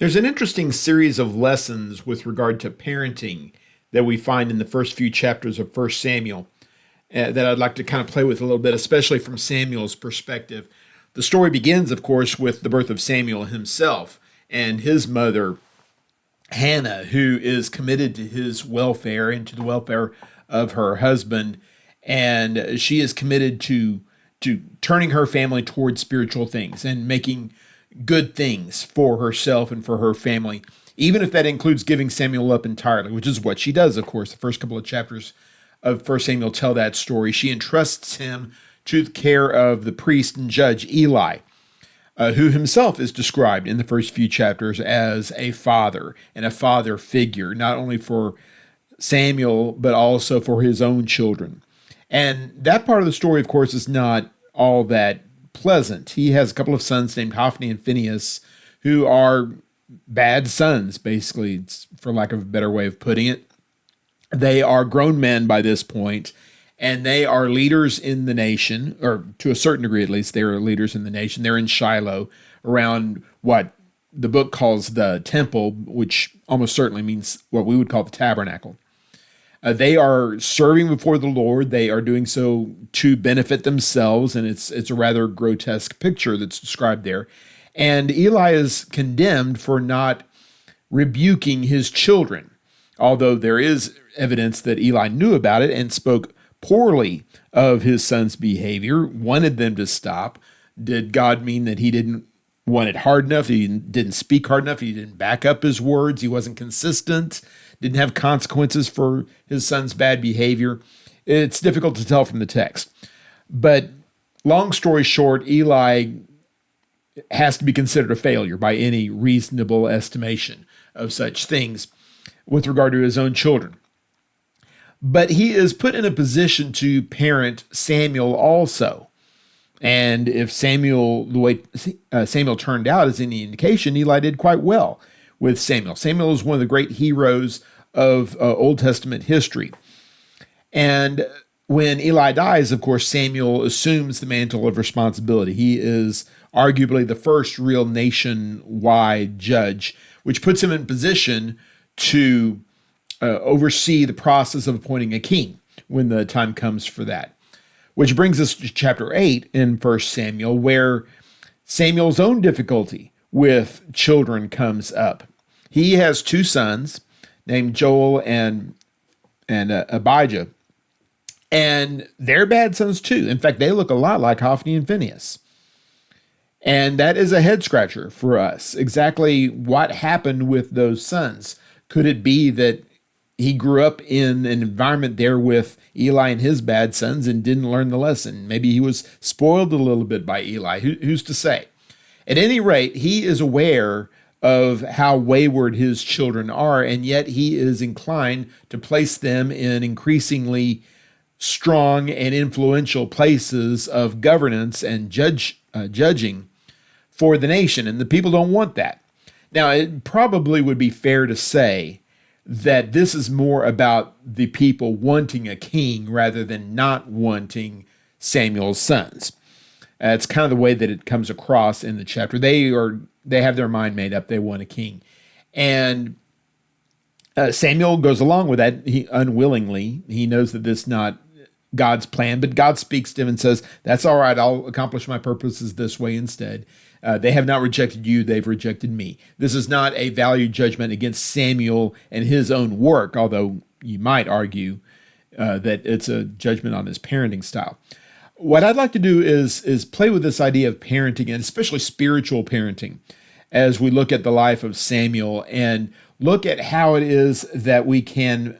There's an interesting series of lessons with regard to parenting that we find in the first few chapters of First Samuel that I'd like to kind of play with a little bit, especially from Samuel's perspective. The story begins, of course, with the birth of Samuel himself and his mother, Hannah, who is committed to his welfare and to the welfare of her husband. And she is committed to turning her family towards spiritual things and making good things for herself and for her family, even if that includes giving Samuel up entirely, which is what she does, of course. The first couple of chapters of First Samuel tell that story. She entrusts him to the care of the priest and judge Eli, who himself is described in the first few chapters as a father and a father figure, not only for Samuel, but also for his own children. And that part of the story, of course, is not all that pleasant. He has a couple of sons named Hophni and Phinehas who are bad sons, basically, for lack of a better way of putting it. They are grown men by this point, and they are leaders in the nation, or to a certain degree at least, they are leaders in the nation. They're in Shiloh around what the book calls the temple, which almost certainly means what we would call the tabernacle. They are serving before the Lord. They are doing so to benefit themselves, and it's a rather grotesque picture that's described there. And Eli is condemned for not rebuking his children, although there is evidence that Eli knew about it and spoke poorly of his son's behavior, wanted them to stop. Did God mean that he didn't want it hard enough? He didn't speak hard enough? He didn't back up his words? He wasn't consistent? Didn't have consequences for his son's bad behavior? It's difficult to tell from the text. But long story short, Eli has to be considered a failure by any reasonable estimation of such things with regard to his own children. But he is put in a position to parent Samuel also. And if Samuel, the way Samuel turned out is any indication, Eli did quite well with Samuel. Samuel is one of the great heroes of Old Testament history. And when Eli dies, of course, Samuel assumes the mantle of responsibility. He is arguably the first real nationwide judge, which puts him in position to oversee the process of appointing a king when the time comes for that. Which brings us to chapter 8 in 1 Samuel, where Samuel's own difficulty with children comes up. He has two sons named Joel and Abijah, and they're bad sons too. In fact, they look a lot like Hophni and Phinehas. And that is a head scratcher for us. Exactly what happened with those sons? Could it be that he grew up in an environment there with Eli and his bad sons and didn't learn the lesson? Maybe he was spoiled a little bit by Eli. Who's to say? At any rate, he is aware of how wayward his children are, and yet he is inclined to place them in increasingly strong and influential places of governance and judging for the nation, and the people don't want that. Now, it probably would be fair to say that this is more about the people wanting a king rather than not wanting Samuel's sons. It's kind of the way that it comes across in the chapter. They have their mind made up. They want a king. And Samuel goes along with that unwillingly. He knows that this is not God's plan, but God speaks to him and says, that's all right. I'll accomplish my purposes this way instead. They have not rejected you. They've rejected me. This is not a value judgment against Samuel and his own work, although you might argue that it's a judgment on his parenting style. What I'd like to do is play with this idea of parenting, and especially spiritual parenting, as we look at the life of Samuel and look at how it is that we can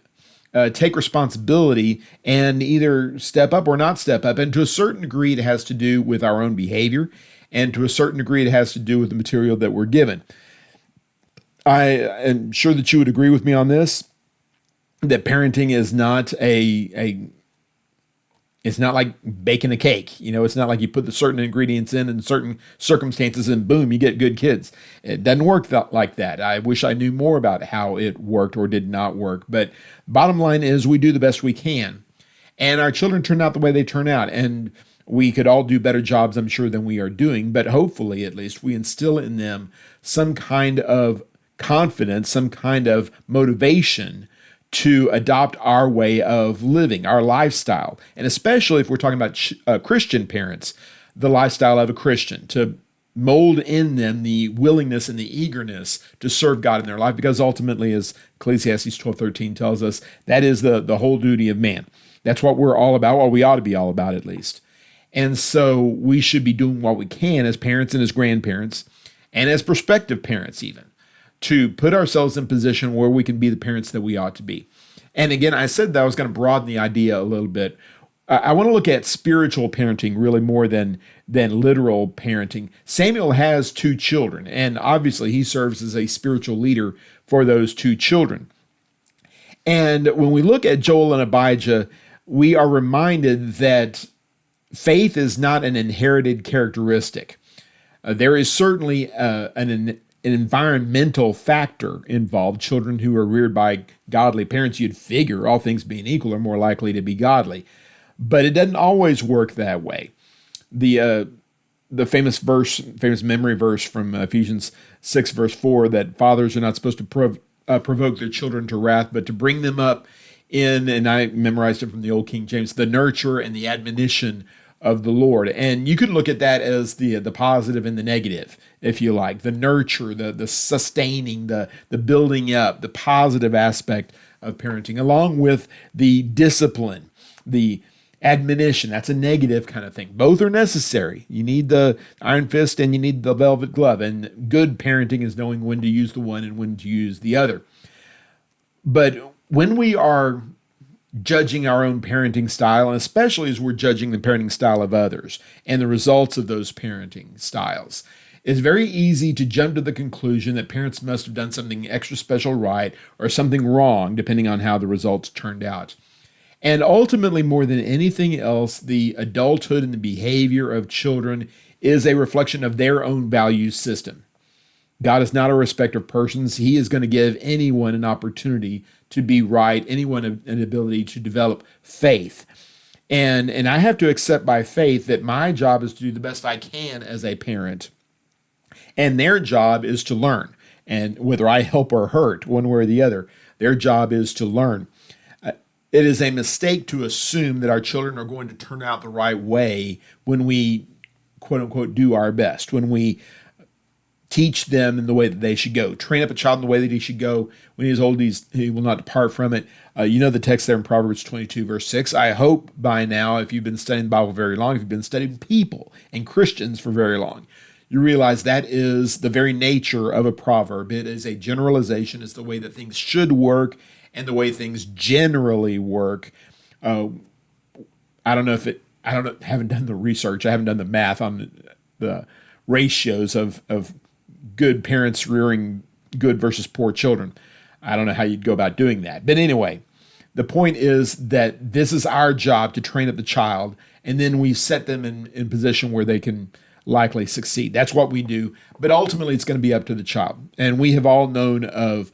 take responsibility and either step up or not step up. And to a certain degree, it has to do with our own behavior, and to a certain degree, it has to do with the material that we're given. I am sure that you would agree with me on this, that parenting is not it's not like baking a cake. It's not like you put the certain ingredients in certain circumstances and boom, you get good kids. It doesn't work like that. I wish I knew more about how it worked or did not work. But bottom line is we do the best we can. And our children turn out the way they turn out. And we could all do better jobs, I'm sure, than we are doing. But hopefully, at least, we instill in them some kind of confidence, some kind of motivation to adopt our way of living, our lifestyle. And especially if we're talking about Christian parents, the lifestyle of a Christian, to mold in them the willingness and the eagerness to serve God in their life, because ultimately, as Ecclesiastes 12:13 tells us, that is the whole duty of man. That's what we're all about, what we ought to be all about at least. And so we should be doing what we can as parents and as grandparents and as prospective parents even, to put ourselves in position where we can be the parents that we ought to be. And again, I said that I was going to broaden the idea a little bit. I want to look at spiritual parenting really more than literal parenting. Samuel has 2 children, and obviously he serves as a spiritual leader for those 2 children. And when we look at Joel and Abijah, we are reminded that faith is not an inherited characteristic. There is certainly an environmental factor involved. Children who are reared by godly parents, you'd figure, all things being equal, are more likely to be godly. But it doesn't always work that way. The famous memory verse from Ephesians 6, verse 4, that fathers are not supposed to provoke their children to wrath, but to bring them up in, and I memorized it from the Old King James, the nurture and the admonition of the Lord. And you can look at that as the positive and the negative, if you like. The nurture, the sustaining, the building up, the positive aspect of parenting, along with the discipline, the admonition. That's a negative kind of thing. Both are necessary. You need the iron fist and you need the velvet glove. And good parenting is knowing when to use the one and when to use the other. But when we are judging our own parenting style, and especially as we're judging the parenting style of others and the results of those parenting styles, it's very easy to jump to the conclusion that parents must have done something extra special right or something wrong, depending on how the results turned out. And ultimately, more than anything else, the adulthood and the behavior of children is a reflection of their own value system. God is not a respecter of persons. He is going to give anyone an opportunity to be right, anyone an ability to develop faith. And I have to accept by faith that my job is to do the best I can as a parent, and their job is to learn. And whether I help or hurt, one way or the other, their job is to learn. It is a mistake to assume that our children are going to turn out the right way when we, quote unquote, do our best, when we teach them in the way that they should go. Train up a child in the way that he should go. When he is old, he will not depart from it. You know the text there in Proverbs 22, verse 6. I hope by now, if you've been studying the Bible very long, if you've been studying people and Christians for very long, you realize that is the very nature of a proverb. It is a generalization. It's the way that things should work and the way things generally work. I haven't done the research. I haven't done the math on the ratios of good parents rearing good versus poor children. I don't know how you'd go about doing that. But anyway, the point is that this is our job to train up the child, and then we set them in position where they can likely succeed. That's what we do. But ultimately, it's going to be up to the child. And we have all known of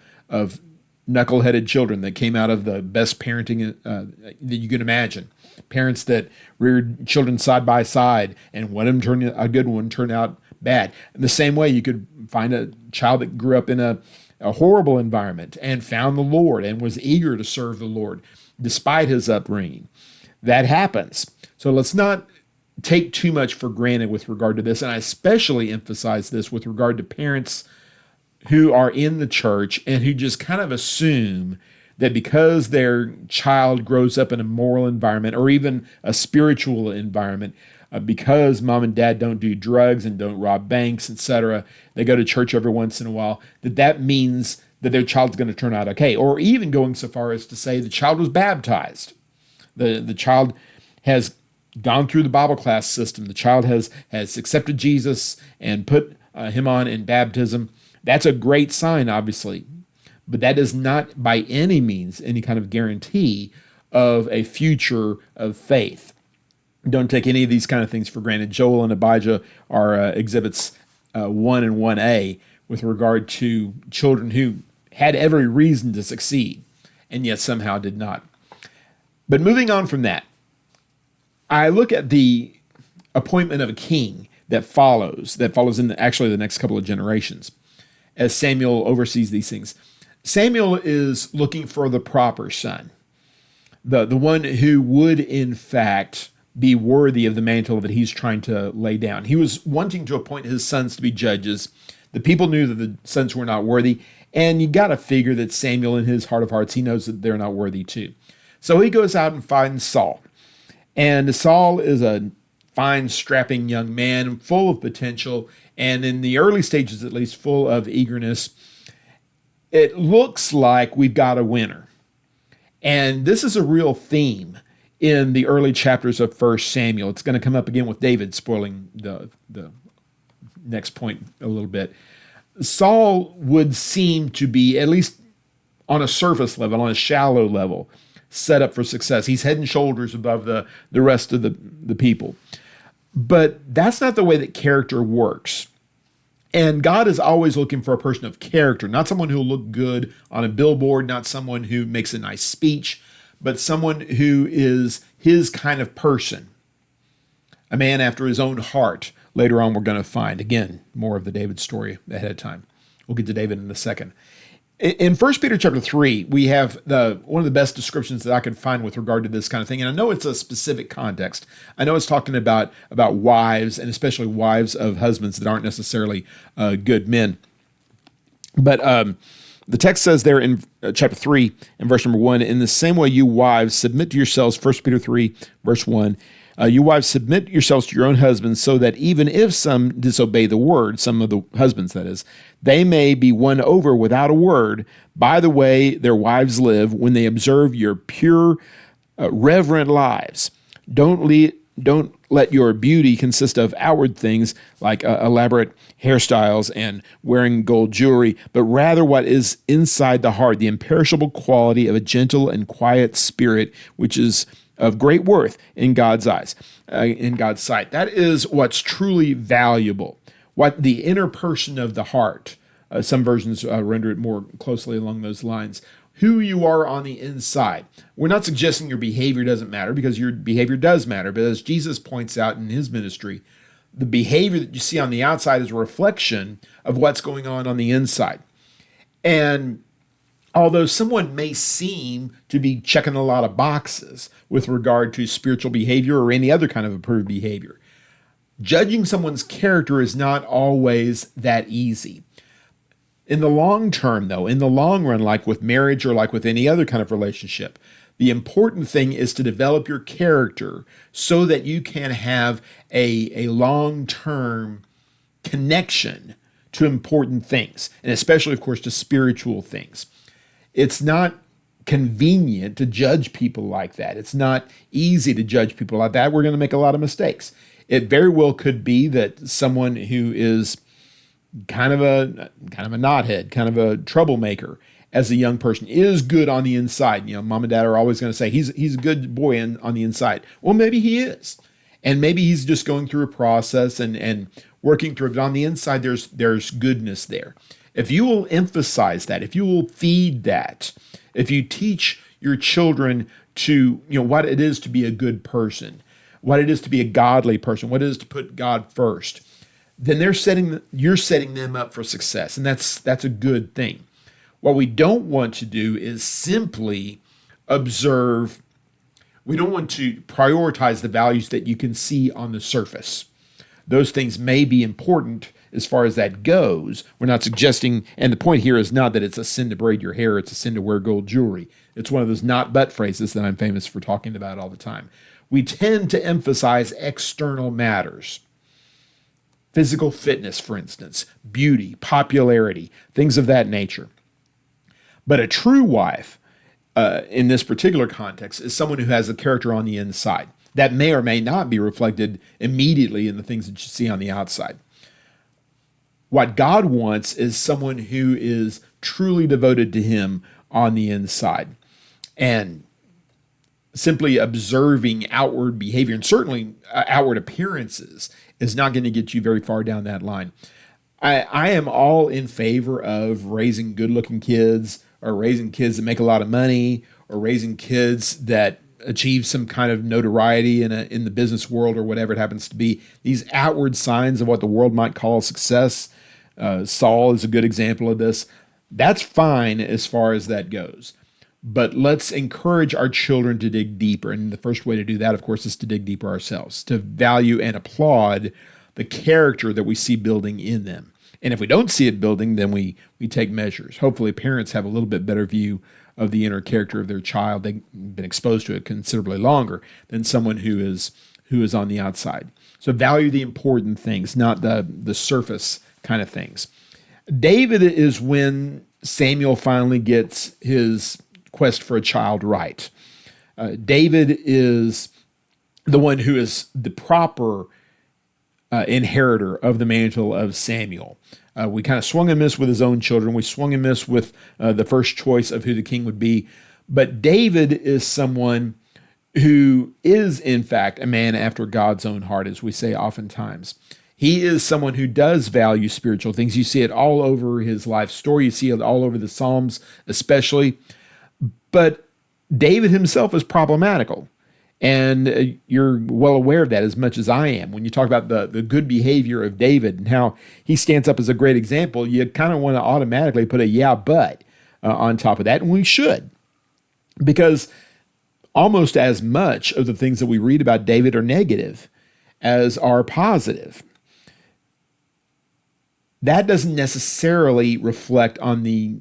knuckleheaded children that came out of the best parenting that you can imagine. Parents that reared children side by side, and one of them turned a good one turned out bad. In the same way, you could find a child that grew up in a horrible environment and found the Lord and was eager to serve the Lord despite his upbringing. That happens. So let's not take too much for granted with regard to this. And I especially emphasize this with regard to parents who are in the church and who just kind of assume that because their child grows up in a moral environment or even a spiritual environment, because mom and dad don't do drugs and don't rob banks, etc., they go to church every once in a while, that means that their child's going to turn out okay. Or even going so far as to say the child was baptized. The child has gone through the Bible class system. The child has accepted Jesus and put him on in baptism. That's a great sign, obviously. But that is not by any means any kind of guarantee of a future of faith. Don't take any of these kind of things for granted. Joel and Abijah are exhibits 1 and 1a with regard to children who had every reason to succeed and yet somehow did not. But moving on from that, I look at the appointment of a king that follows in actually the next couple of generations. as Samuel oversees these things. Samuel is looking for the proper son, the one who would in fact be worthy of the mantle that he's trying to lay down. He was wanting to appoint his sons to be judges. The people knew that the sons were not worthy, and you got to figure that Samuel, in his heart of hearts, he knows that they're not worthy too. So he goes out and finds Saul. And Saul is a fine, strapping young man, full of potential, and in the early stages at least, full of eagerness. It looks like we've got a winner. And this is a real theme in the early chapters of 1 Samuel. It's going to come up again with David, spoiling the next point a little bit. Saul would seem to be, at least on a surface level, on a shallow level, set up for success. He's head and shoulders above the rest of the people. But that's not the way that character works. And God is always looking for a person of character, not someone who will look good on a billboard, not someone who makes a nice speech, but someone who is his kind of person, a man after his own heart. Later on, we're going to find, again, more of the David story ahead of time. We'll get to David in a second. In 1 Peter chapter 3, we have one of the best descriptions that I could find with regard to this kind of thing. And I know it's a specific context. I know it's talking about wives, and especially wives of husbands that aren't necessarily good men. But the text says there in chapter 3, in verse number 1, in the same way you wives submit to yourselves, 1 Peter 3, verse 1, you wives submit yourselves to your own husbands, so that even if some disobey the word, some of the husbands that is, they may be won over without a word by the way their wives live when they observe your pure, reverent lives. Don't let your beauty consist of outward things like elaborate hairstyles and wearing gold jewelry, but rather what is inside the heart, the imperishable quality of a gentle and quiet spirit, which is of great worth in God's eyes, in God's sight. That is what's truly valuable. What the inner person of the heart. Some versions render it more closely along those lines. Who you are on the inside. We're not suggesting your behavior doesn't matter, because your behavior does matter. But as Jesus points out in his ministry, the behavior that you see on the outside is a reflection of what's going on the inside. And although someone may seem to be checking a lot of boxes with regard to spiritual behavior or any other kind of approved behavior, judging someone's character is not always that easy. In the long term, though, in the long run, like with marriage or like with any other kind of relationship, the important thing is to develop your character so that you can have a long-term connection to important things, and especially, of course, to spiritual things. It's not convenient to judge people like that. It's not easy to judge people like that. We're going to make a lot of mistakes. It very well could be that someone who is kind of a knothead, kind of a troublemaker as a young person is good on the inside. You know, mom and dad are always going to say he's a good boy on the inside. Well, maybe he is. And maybe he's just going through a process and working through it. But on the inside, there's goodness there. If you will emphasize that, if you will feed that, if you teach your children to, what it is to be a good person, what it is to be a godly person, what it is to put God first, then you're setting them up for success. And that's a good thing. What we don't want to do is simply observe. We don't want to prioritize the values that you can see on the surface. Those things may be important as far as that goes. We're not suggesting, and the point here is not that it's a sin to braid your hair, it's a sin to wear gold jewelry. It's one of those not but phrases that I'm famous for talking about all the time. We tend to emphasize external matters. Physical fitness, for instance, beauty, popularity, things of that nature. But a true wife, in this particular context, is someone who has a character on the inside. That may or may not be reflected immediately in the things that you see on the outside. What God wants is someone who is truly devoted to him on the inside. And simply observing outward behavior, and certainly outward appearances, is not going to get you very far down that line. I am all in favor of raising good-looking kids, or raising kids that make a lot of money, or raising kids that achieve some kind of notoriety in the business world or whatever it happens to be. These outward signs of what the world might call success, Saul is a good example of this. That's fine as far as that goes. But let's encourage our children to dig deeper. And the first way to do that, of course, is to dig deeper ourselves, to value and applaud the character that we see building in them. And if we don't see it building, then we take measures. Hopefully, parents have a little bit better view of the inner character of their child. They've been exposed to it considerably longer than someone who is on the outside. So value the important things, not the surface kind of things. David is when Samuel finally gets his quest for a child right. David is the one who is the proper inheritor of the mantle of Samuel. We kind of swung and missed with his own children. We swung and missed with the first choice of who the king would be. But David is someone who is, in fact, a man after God's own heart, as we say oftentimes. He is someone who does value spiritual things. You see it all over his life story. You see it all over the Psalms, especially. But David himself is problematical. And you're well aware of that as much as I am. When you talk about the good behavior of David and how he stands up as a great example, you kind of want to automatically put a yeah, but on top of that. And we should. Because almost as much of the things that we read about David are negative as are positive. That doesn't necessarily reflect on the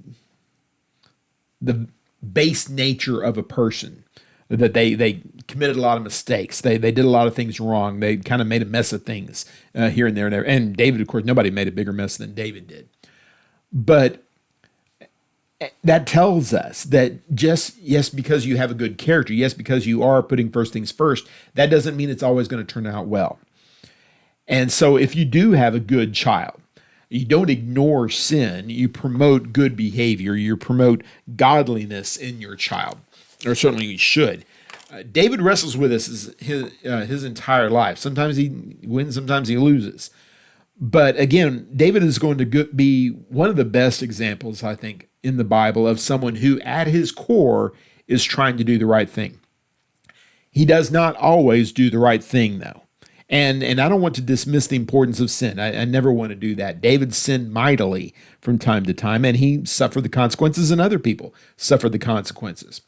base nature of a person, that they committed a lot of mistakes. They did a lot of things wrong. They kind of made a mess of things here and there and there. And David, of course, nobody made a bigger mess than David did. But that tells us that yes, because you have a good character, yes, because you are putting first things first, that doesn't mean it's always going to turn out well. And so if you do have a good child, you don't ignore sin, you promote good behavior, you promote godliness in your child, or certainly you should. David wrestles with this his entire life. Sometimes he wins, sometimes he loses. But again, David is going to be one of the best examples, I think, in the Bible of someone who at his core is trying to do the right thing. He does not always do the right thing, though. And I don't want to dismiss the importance of sin. I never want to do that. David sinned mightily from time to time, and he suffered the consequences, and other people suffered the consequences.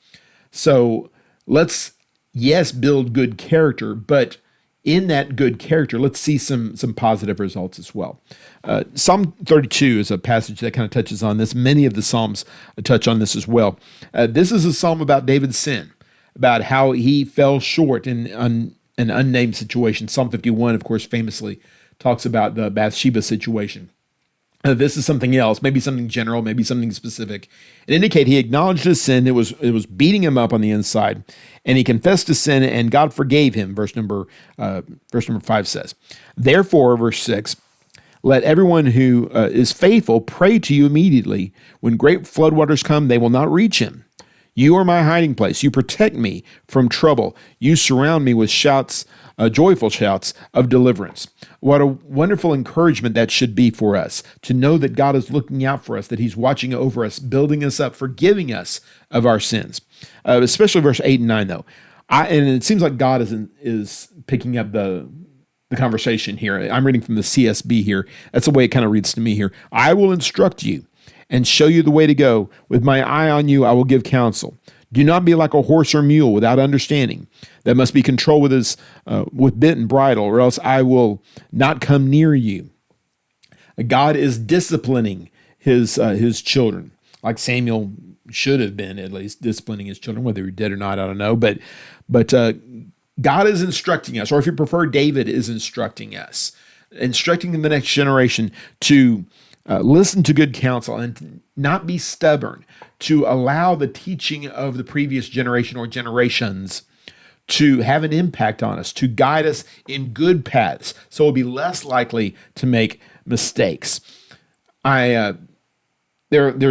So let's, yes, build good character, but in that good character, let's see some positive results as well. Psalm 32 is a passage that kind of touches on this. Many of the Psalms touch on this as well. This is a psalm about David's sin, about how he fell short in an unnamed situation. Psalm 51, of course, famously talks about the Bathsheba situation. This is something else, maybe something general, maybe something specific. It indicates he acknowledged his sin. It was beating him up on the inside, and he confessed his sin, and God forgave him. Verse number 5 says, "Therefore," verse 6, "let everyone who is faithful pray to you immediately. When great floodwaters come, they will not reach him. You are my hiding place. You protect me from trouble. You surround me with shouts, joyful shouts of deliverance." What a wonderful encouragement that should be for us, to know that God is looking out for us, that he's watching over us, building us up, forgiving us of our sins. Especially verse 8 and 9, though. And it seems like God is picking up the conversation here. I'm reading from the CSB here. That's the way it kind of reads to me here. "I will instruct you and show you the way to go. With my eye on you, I will give counsel. Do not be like a horse or mule without understanding, that must be controlled with bit and bridle, or else I will not come near you." God is disciplining his children, like Samuel should have been, at least disciplining his children. Whether he did or not, I don't know. But God is instructing us, or if you prefer, David is instructing us, instructing the next generation to listen to good counsel and not be stubborn, to allow the teaching of the previous generation or generations to have an impact on us, to guide us in good paths, so we'll be less likely to make mistakes. There's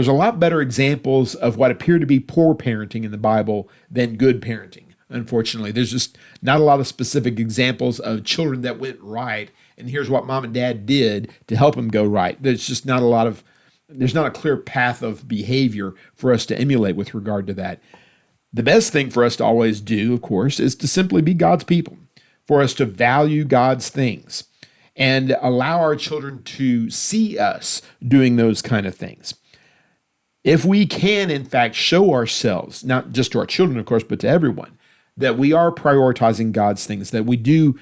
a lot better examples of what appear to be poor parenting in the Bible than good parenting. Unfortunately, there's just not a lot of specific examples of children that went right, and here's what mom and dad did to help them go right. There's just not there's not a clear path of behavior for us to emulate with regard to that. The best thing for us to always do, of course, is to simply be God's people, for us to value God's things. and allow our children to see us doing those kind of things. If we can, in fact, show ourselves, not just to our children, of course, but to everyone, that we are prioritizing God's things, that we do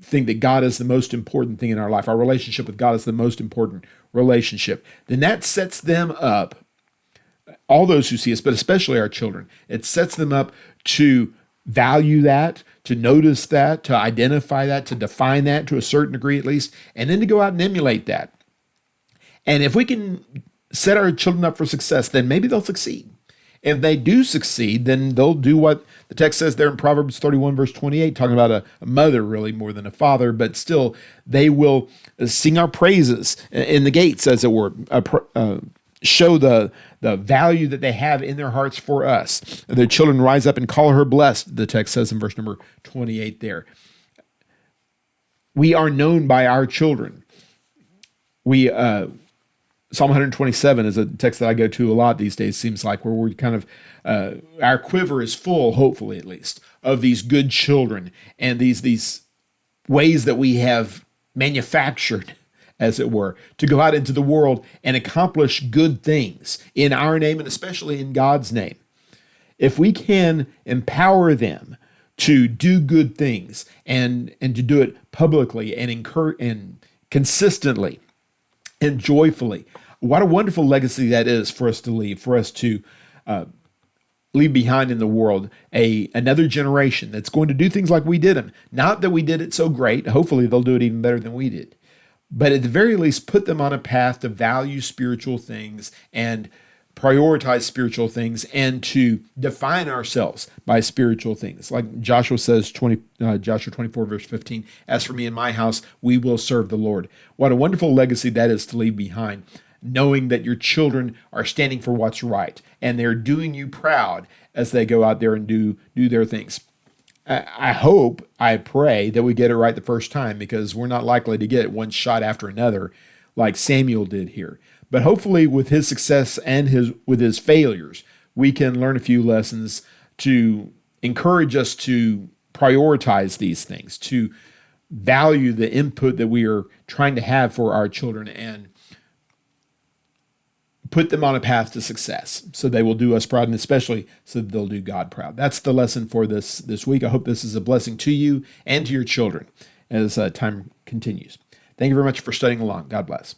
think that God is the most important thing in our life, our relationship with God is the most important relationship, then that sets them up, all those who see us, but especially our children, it sets them up to value that, to notice that, to identify that, to define that to a certain degree at least, and then to go out and emulate that. And if we can set our children up for success, then maybe they'll succeed. If they do succeed, then they'll do what the text says there in Proverbs 31, verse 28, talking about a mother really more than a father, but still they will sing our praises in the gates, as it were, show the value that they have in their hearts for us. Their children rise up and call her blessed, the text says in verse number 28 there. We are known by our children. Psalm 127 is a text that I go to a lot these days, seems like, where we kind of, our quiver is full, hopefully at least, of these good children and these ways that we have manufactured, as it were, to go out into the world and accomplish good things in our name and especially in God's name. If we can empower them to do good things and to do it publicly and consistently and joyfully, what a wonderful legacy that is for us to leave, for us to leave behind in the world another generation that's going to do things like we did them. Not that we did it so great. Hopefully they'll do it even better than we did. But at the very least, put them on a path to value spiritual things and prioritize spiritual things and to define ourselves by spiritual things. Like Joshua says, Joshua 24, verse 15, as for me and my house, we will serve the Lord. What a wonderful legacy that is to leave behind, knowing that your children are standing for what's right and they're doing you proud as they go out there and do their things. I hope, I pray that we get it right the first time, because we're not likely to get it one shot after another like Samuel did here. But hopefully with his success and with his failures, we can learn a few lessons to encourage us to prioritize these things, to value the input that we are trying to have for our children and put them on a path to success so they will do us proud, and especially so that they'll do God proud. That's the lesson for this week. I hope this is a blessing to you and to your children as time continues. Thank you very much for studying along. God bless.